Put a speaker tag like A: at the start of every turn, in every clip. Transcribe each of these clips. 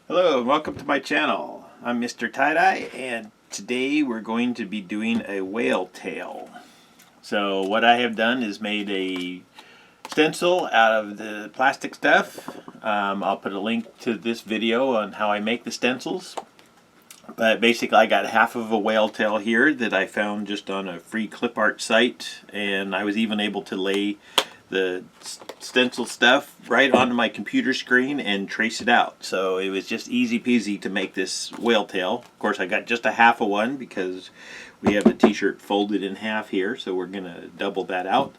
A: Hello and welcome to my channel. I'm MrTieDye and today we're going to be doing a whale tail. So what I have done is made a stencil out of the plastic stuff. I'll put a link to this video on how I make the stencils. But basically I got half of a whale tail here that I found just on a free clip art site, and I was even able to lay the stencil stuff right onto my computer screen and trace it out. So it was just easy peasy to make this whale tail. Of course I got just a half of one because we have the t-shirt folded in half here, so we're gonna double that out.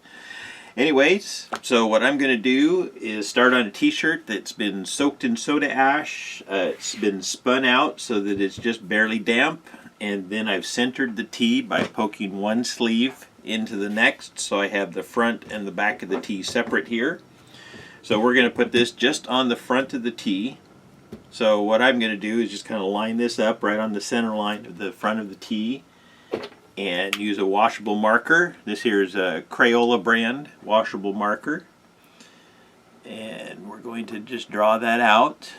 A: Anyways, so what I'm going to do is start on a t-shirt that's been soaked in soda ash. It's been spun out so that it's just barely damp, and then I've centered the T by poking one sleeve into the next, so I have the front and the back of the T separate here. So we're going to put this just on the front of the T. So what I'm going to do is just kind of line this up right on the center line of the front of the T, and use a washable marker. This here is a Crayola brand washable marker, and we're going to just draw that out.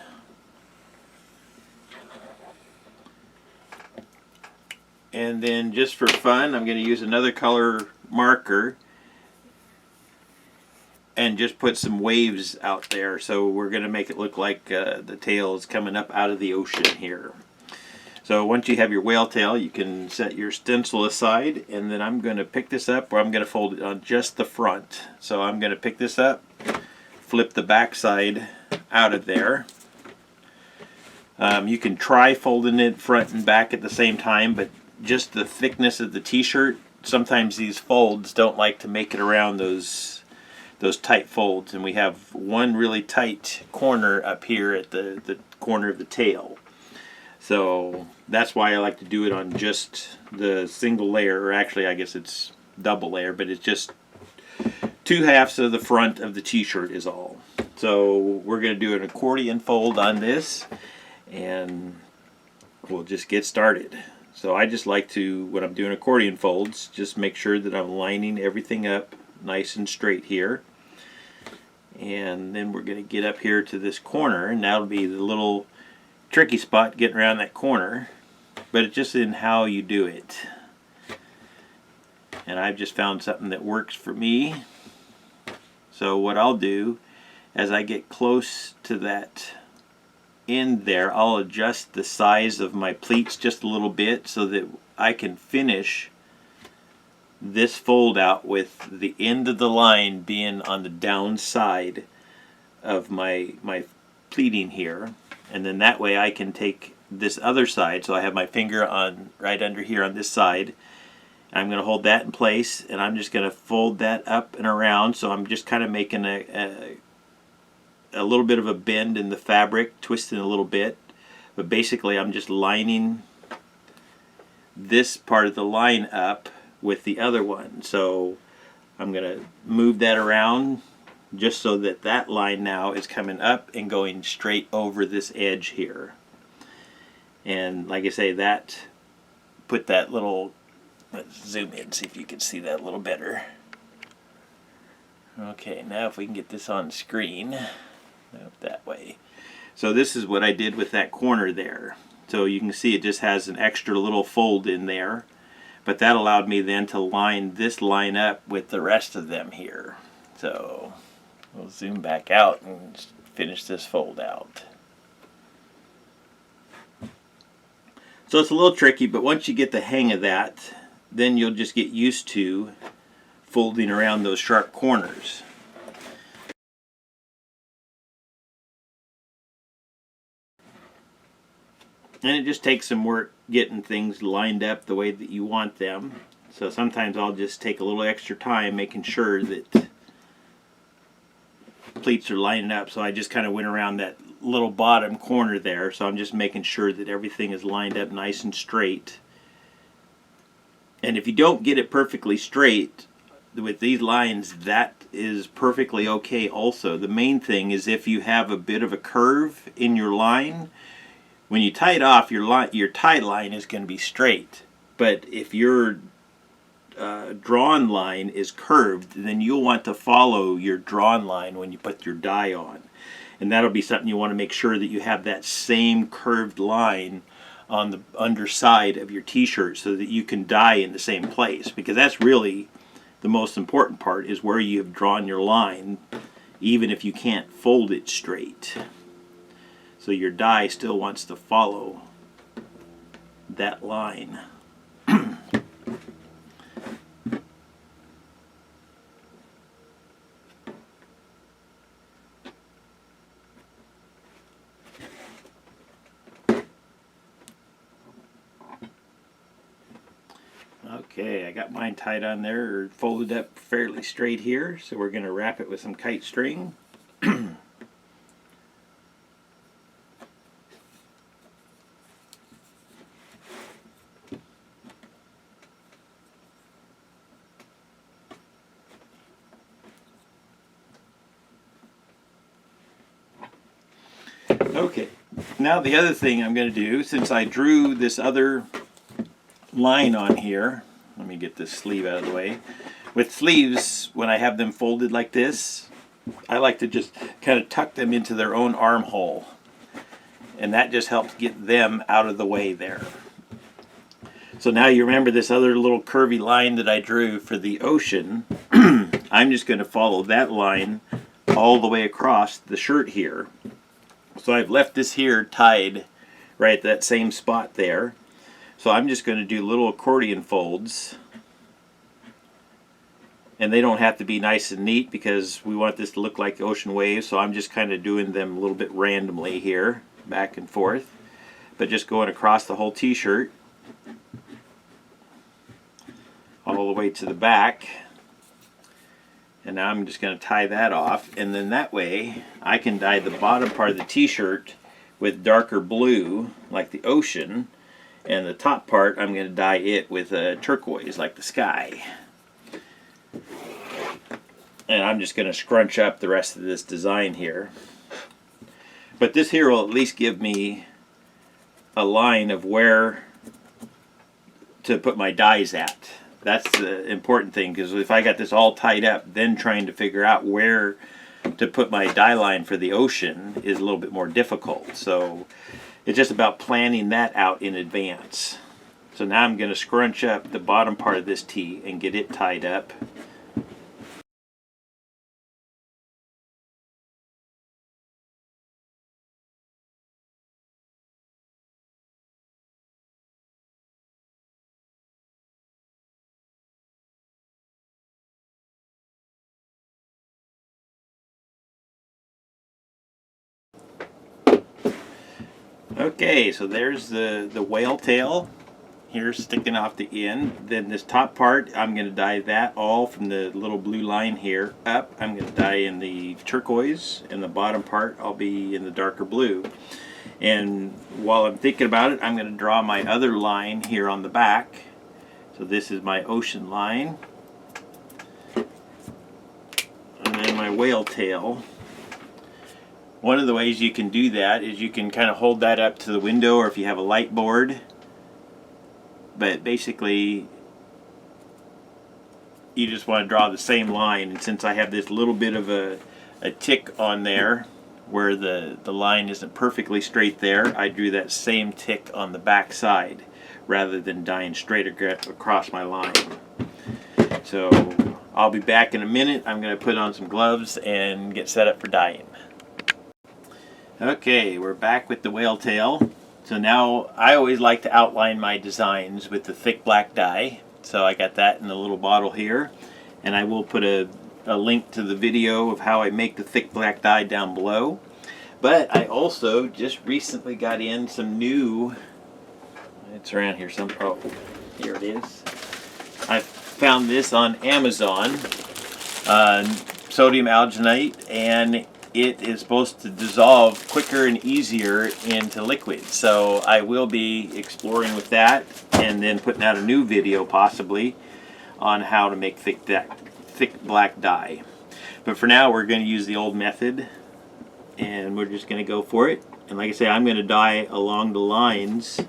A: And then just for fun, I'm going to use another color marker and just put some waves out there. So we're going to make it look like the tail is coming up out of the ocean here. So once you have your whale tail, you can set your stencil aside, and then I'm going to pick this up, or I'm going to fold it on just the front. So I'm going to pick this up, flip the back side out of there. You can try folding it front and back at the same time, but just the thickness of the t-shirt, sometimes these folds don't like to make it around those tight folds, and we have one really tight corner up here at the corner of the tail. So that's why I like to do it on just the single layer, or actually I guess it's double layer, but it's just two halves of the front of the t-shirt is all. So we're going to do an accordion fold on this, and we'll just get started. So I just like to, when I'm doing accordion folds, just make sure that I'm lining everything up nice and straight here. And then we're going to get up here to this corner, and that'll be the little tricky spot getting around that corner, but it's just in how you do it. And I've just found something that works for me. So what I'll do as I get close to that end there, I'll adjust the size of my pleats just a little bit so that I can finish this fold out with the end of the line being on the down side of my pleating here. And then that way I can take this other side, so I have my finger on right under here on this side. I'm going to hold that in place, and I'm just going to fold that up and around, so I'm just kind of making a little bit of a bend in the fabric, twisting a little bit. But basically I'm just lining this part of the line up with the other one. So I'm going to move that around just so that that line now is coming up and going straight over this edge here. And like I say, that put that little, let's zoom in, see if you can see that a little better. Okay, now if we can get this on screen, up that way. So this is what I did with that corner there. So you can see it just has an extra little fold in there, but that allowed me then to line this line up with the rest of them here. So we'll zoom back out and finish this fold out. So it's a little tricky, but once you get the hang of that, then you'll just get used to folding around those sharp corners. And it just takes some work getting things lined up the way that you want them. So sometimes I'll just take a little extra time making sure that pleats are lining up. So I just kind of went around that little bottom corner there, so I'm just making sure that everything is lined up nice and straight. And if you don't get it perfectly straight with these lines, that is perfectly okay also. The main thing is if you have a bit of a curve in your line, when you tie it off, your tie line is going to be straight. But if your drawn line is curved, then you'll want to follow your drawn line when you put your die on. And that'll be something you want to make sure that you have that same curved line on the underside of your t-shirt so that you can dye in the same place, because that's really the most important part, is where you have drawn your line, even if you can't fold it straight. So your dye still wants to follow that line. Okay, I got mine tied on there, or folded up fairly straight here, so we're going to wrap it with some kite string. Okay, now the other thing I'm going to do, since I drew this other line on here, let me get this sleeve out of the way. With sleeves, when I have them folded like this, I like to just kind of tuck them into their own armhole, and that just helps get them out of the way there. So now you remember this other little curvy line that I drew for the ocean. I'm just going to follow that line all the way across the shirt here. So I've left this here tied right at that same spot there. So I'm just going to do little accordion folds. And they don't have to be nice and neat because we want this to look like ocean waves. So I'm just kind of doing them a little bit randomly here, back and forth. But just going across the whole t-shirt all the way to the back. And now I'm just going to tie that off, and then that way I can dye the bottom part of the t-shirt with darker blue like the ocean, and the top part I'm going to dye it with turquoise like the sky. And I'm just going to scrunch up the rest of this design here. But this here will at least give me a line of where to put my dyes at. That's the important thing, because if I got this all tied up, then trying to figure out where to put my dye line for the ocean is a little bit more difficult. So it's just about planning that out in advance. So now I'm going to scrunch up the bottom part of this tee and get it tied up. Okay, so there's the whale tail here sticking off the end. Then this top part, I'm going to dye that all from the little blue line here up. I'm going to dye in the turquoise, and the bottom part I'll be in the darker blue. And while I'm thinking about it, I'm going to draw my other line here on the back. So this is my ocean line. And then my whale tail. One of the ways you can do that is you can kind of hold that up to the window, or if you have a light board. But basically, you just want to draw the same line. And since I have this little bit of a tick on there where the line isn't perfectly straight there, I drew that same tick on the back side rather than dyeing straight across my line. So I'll be back in a minute. I'm going to put on some gloves and get set up for dyeing. Okay, we're back with the whale tail. So now I always like to outline my designs with the thick black dye. So I got that in the little bottle here. And I will put a link to the video of how I make the thick black dye down below. But I also just recently got in some new, it's around here some, oh, here it is. I found this on Amazon, sodium alginate, and it is supposed to dissolve quicker and easier into liquid. So I will be exploring with that and then putting out a new video possibly on how to make thick black dye. But for now we're going to use the old method and we're just going to go for it. And like I say, I'm going to dye along the lines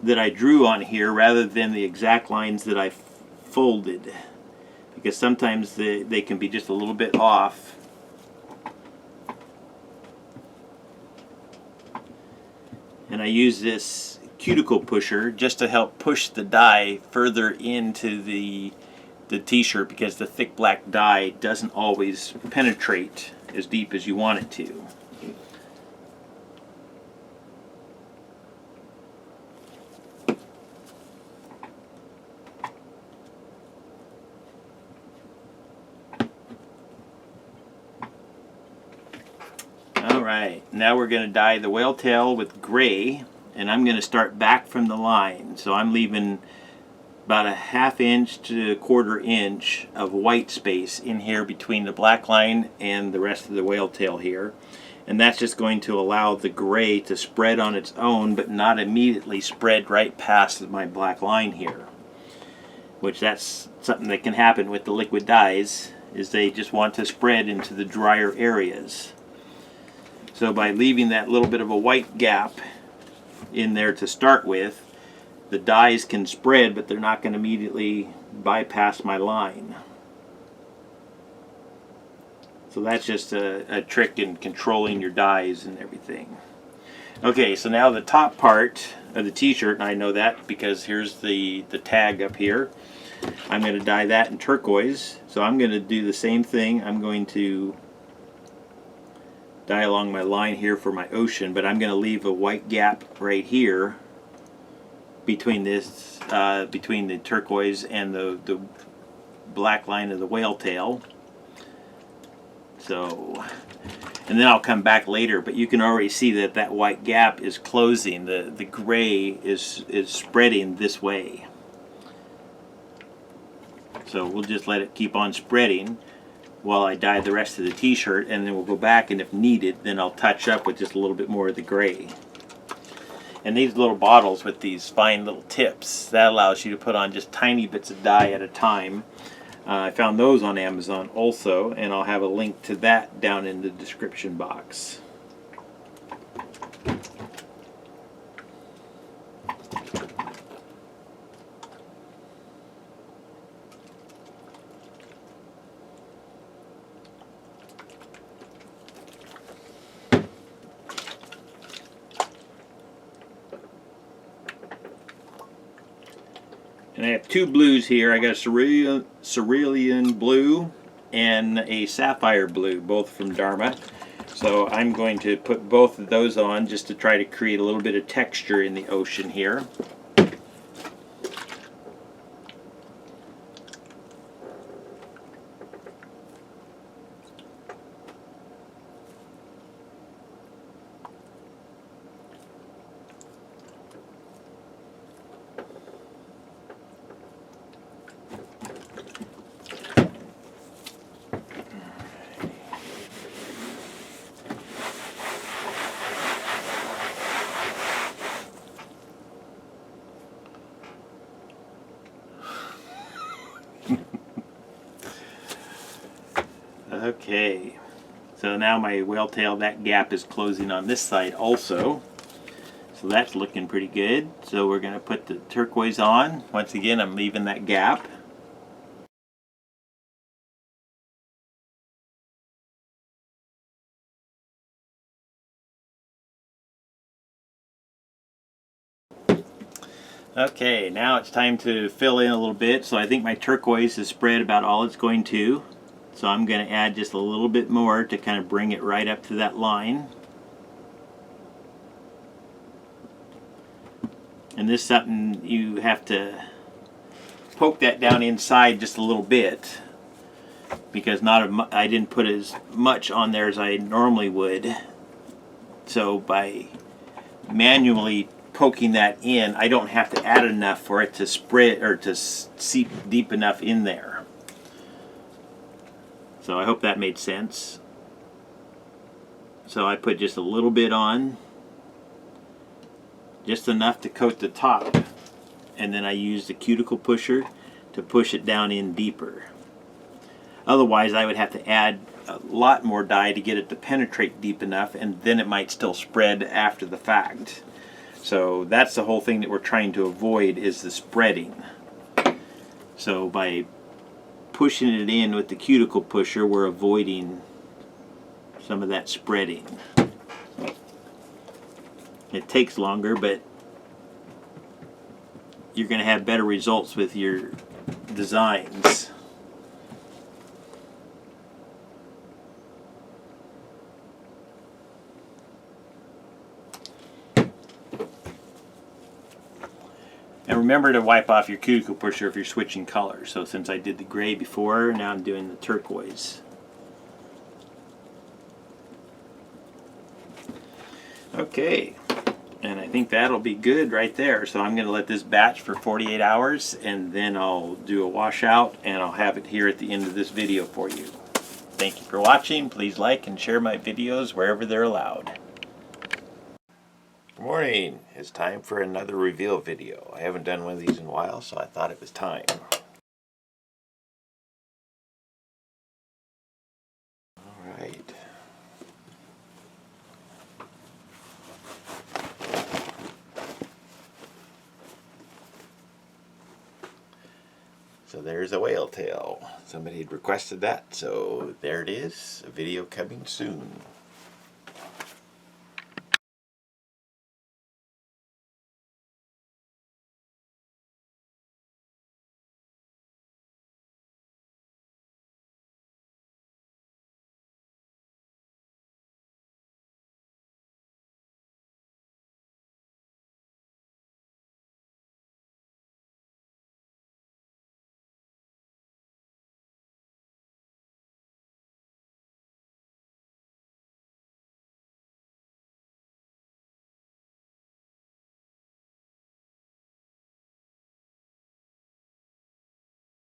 A: that I drew on here rather than the exact lines that I folded, because sometimes they can be just a little bit off. And I use this cuticle pusher just to help push the dye further into the t-shirt, because the thick black dye doesn't always penetrate as deep as you want it to. Alright, now we're going to dye the whale tail with gray, and I'm going to start back from the line. So I'm leaving about a ½ inch to a ¼ inch of white space in here between the black line and the rest of the whale tail here. And that's just going to allow the gray to spread on its own, but not immediately spread right past my black line here. Which that's something that can happen with the liquid dyes, is they just want to spread into the drier areas. So by leaving that little bit of a white gap in there to start with, the dyes can spread, but they're not going to immediately bypass my line. So that's just a trick in controlling your dyes and everything. Okay, so now the top part of the t-shirt, and I know that because here's the tag up here. I'm going to dye that in turquoise. So I'm going to do the same thing. I'm going to dye along my line here for my ocean, but I'm going to leave a white gap right here between this, between the turquoise and the black line of the whale tail. So, and then I'll come back later, but you can already see that that white gap is closing. The gray is spreading this way. So we'll just let it keep on spreading while I dye the rest of the t-shirt, and then we'll go back, and if needed, then I'll touch up with just a little bit more of the gray. And these little bottles with these fine little tips, that allows you to put on just tiny bits of dye at a time. I found those on Amazon also, and I'll have a link to that down in the description box. And I have two blues here. I got a cerulean blue and a sapphire blue, both from Dharma. So I'm going to put both of those on just to try to create a little bit of texture in the ocean here. Okay, so now my whale tail, that gap is closing on this side also. So that's looking pretty good. So we're going to put the turquoise on. Once again, I'm leaving that gap. Okay, now it's time to fill in a little bit. So I think my turquoise is spread about all it's going to. So I'm going to add just a little bit more to kind of bring it right up to that line. And this is something you have to poke that down inside just a little bit, because I didn't put as much on there as I normally would. So by manually poking that in, I don't have to add enough for it to spread or to seep deep enough in there. So I hope that made sense. So I put just a little bit on, just enough to coat the top, and then I use the cuticle pusher to push it down in deeper. Otherwise I would have to add a lot more dye to get it to penetrate deep enough, and then it might still spread after the fact. So that's the whole thing that we're trying to avoid, is the spreading. So by pushing it in with the cuticle pusher, we're avoiding some of that spreading. It takes longer, but you're going to have better results with your designs. And remember to wipe off your cuticle pusher if you're switching colors. So since I did the gray before, now I'm doing the turquoise. Okay, and I think that'll be good right there. So I'm going to let this batch for 48 hours and then I'll do a washout and I'll have it here at the end of this video for you. Thank you for watching. Please like and share my videos wherever they're allowed. Good morning. It's time for another reveal video. I haven't done one of these in a while, so I thought it was time. Alright. So there's a whale tail. Somebody had requested that, so there it is. A video coming soon.